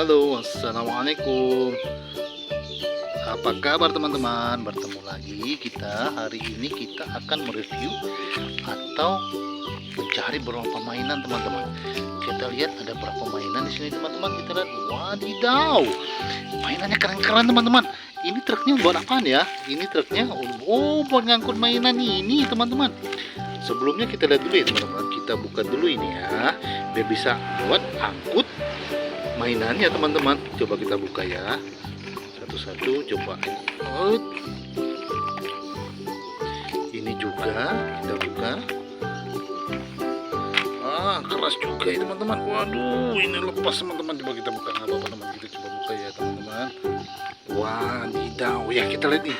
Halo, assalamualaikum. Apa kabar teman-teman? Bertemu lagi kita. Hari ini kita akan mereview atau mencari beberapa mainan teman-teman. Kita lihat ada berapa mainan di sini teman-teman. Kita lihat, wadidaw, mainannya keren-keren teman-teman. Ini truknya buat apaan ya? Ini truknya buat ngangkut mainan ini teman-teman. Sebelumnya kita lihat dulu ya teman-teman. Kita buka dulu ini ya, biar bisa buat angkut mainannya teman-teman. Coba kita buka ya, satu-satu coba. Ini juga kita buka. Keras juga ya teman-teman. Waduh, ini lepas teman-teman. Coba kita buka, nggak apa-apa teman. Kita coba buka ya teman-teman. Wadidaw, ya kita lihat nih.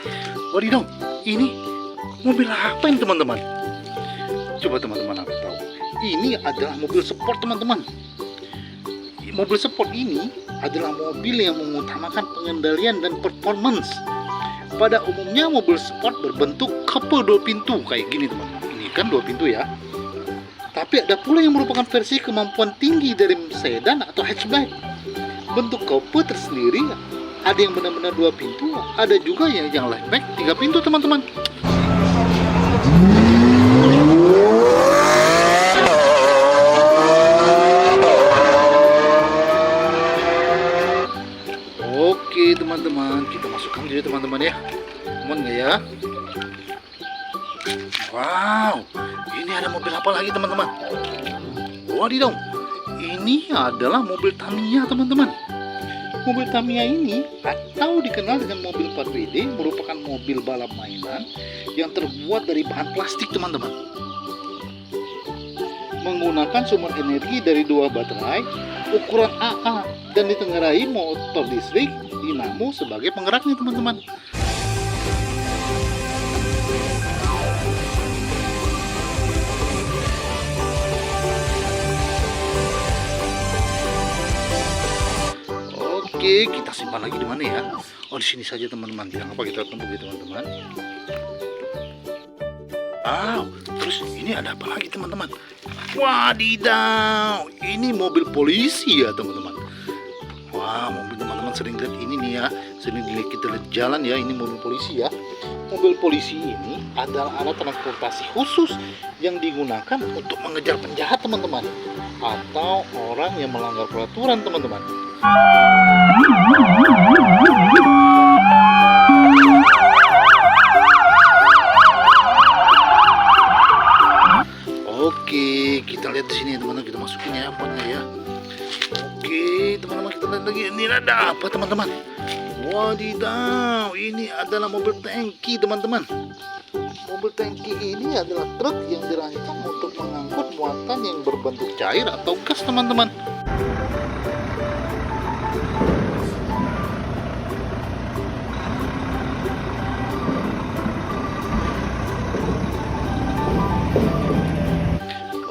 Wadidaw, ini mobil apa ini teman-teman? Coba teman-teman aku tahu. Ini adalah mobil sport teman-teman. Mobil sport ini adalah mobil yang mengutamakan pengendalian dan performance. Pada umumnya mobil sport berbentuk coupe 2 pintu kayak gini teman-teman. Ini kan 2 pintu ya. Tapi ada pula yang merupakan versi kemampuan tinggi dari sedan atau hatchback. Bentuk coupe tersendiri ada yang benar-benar 2 pintu, ada juga yang liftback 3 pintu teman-teman. Oke teman-teman, kita masukkan jadi teman-teman ya. Aman nggak ya? Wow, ini ada mobil apa lagi teman-teman? Wadidaw, ini adalah mobil Tamiya teman-teman. Mobil Tamiya ini atau dikenal dengan mobil 4WD merupakan mobil balap mainan yang terbuat dari bahan plastik teman-teman. Menggunakan sumber energi dari 2 baterai ukuran AA dan ditengarai motor listrik dinamo sebagai penggeraknya teman-teman. Oke, kita simpan lagi di mana ya? Oh, di sini saja teman-teman. Jangan lupa kita tunggu ya teman-teman. Terus ini ada apa lagi teman-teman? Wadidaw, ini mobil polisi ya teman-teman. Wah, mobil teman-teman sering lihat ini nih ya, sering dilihat kita lihat jalan ya, ini mobil polisi ya. Mobil polisi ini adalah alat transportasi khusus yang digunakan untuk mengejar penjahat teman-teman, atau orang yang melanggar peraturan teman-teman. Oke, kita lihat di sini teman-teman, kita masukin ya apanya ya. Oke, teman-teman, kita lihat lagi. Ini ada apa teman-teman? Wadidaw, ini adalah mobil tangki teman-teman. Mobil tangki ini adalah truk yang dirancang untuk mengangkut muatan yang berbentuk cair atau gas teman-teman.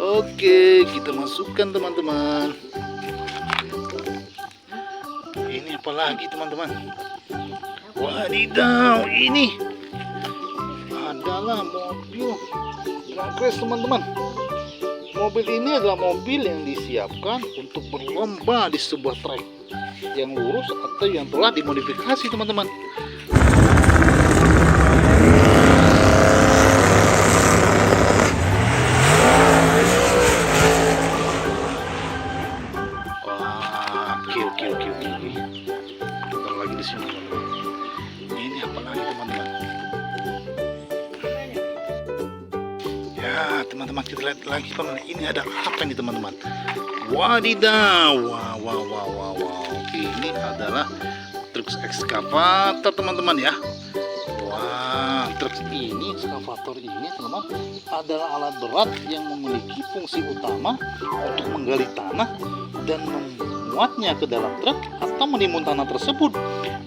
Oke, kita masukkan teman-teman. Ini apa lagi teman-teman? Wadidaw, ini adalah mobil drag race teman-teman. Mobil ini adalah mobil yang disiapkan untuk berlomba di sebuah trek yang lurus atau yang telah dimodifikasi teman-teman. Oke. Bentar lagi di sini teman-teman. Ini apa lagi teman-teman? Ya teman-teman, kita lihat lagi teman-teman. Ini ada apa nih teman-teman? Wadidaw, wow. Ini adalah truk ekskavator teman-teman ya. Wah, truk ini, ekskavator ini teman-teman adalah alat berat yang memiliki fungsi utama untuk menggali tanah dan memuatnya ke dalam truk atau menimbun tanah tersebut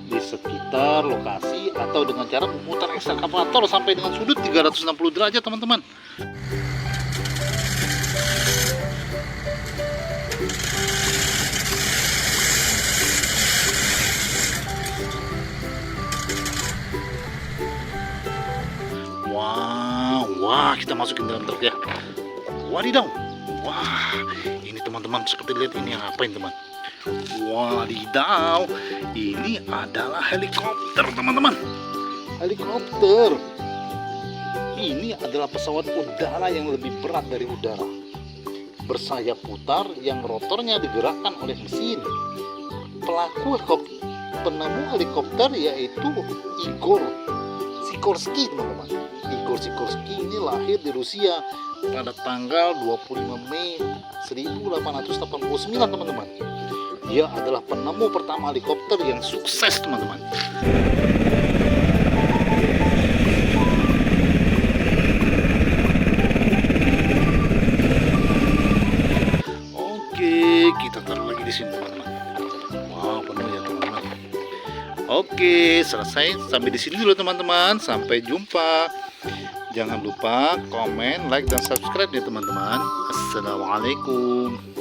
di sekitar lokasi atau dengan cara memutar ekskavator sampai dengan sudut 360 derajat teman-teman. Wah, kita masukin dalam truk ya. Wadidaw. Wah, ini teman-teman, seperti lihat ini apa ini teman. Wadidaw, ini adalah helikopter teman-teman. Helikopter. Ini adalah pesawat udara yang lebih berat dari udara. Bersayap putar yang rotornya digerakkan oleh mesin. Penemu helikopter yaitu Igor Sikorsky teman-teman. Igor Sikorsky ini lahir di Rusia pada tanggal 25 Mei 1889 teman-teman. Dia adalah penemu pertama helikopter yang sukses teman-teman. Oke, kita taruh lagi di sini teman-teman. Wow, penuh ya teman-teman. Oke, selesai. Sampai di sini dulu teman-teman. Sampai jumpa. Jangan lupa komen, like, dan subscribe ya teman-teman. Assalamualaikum.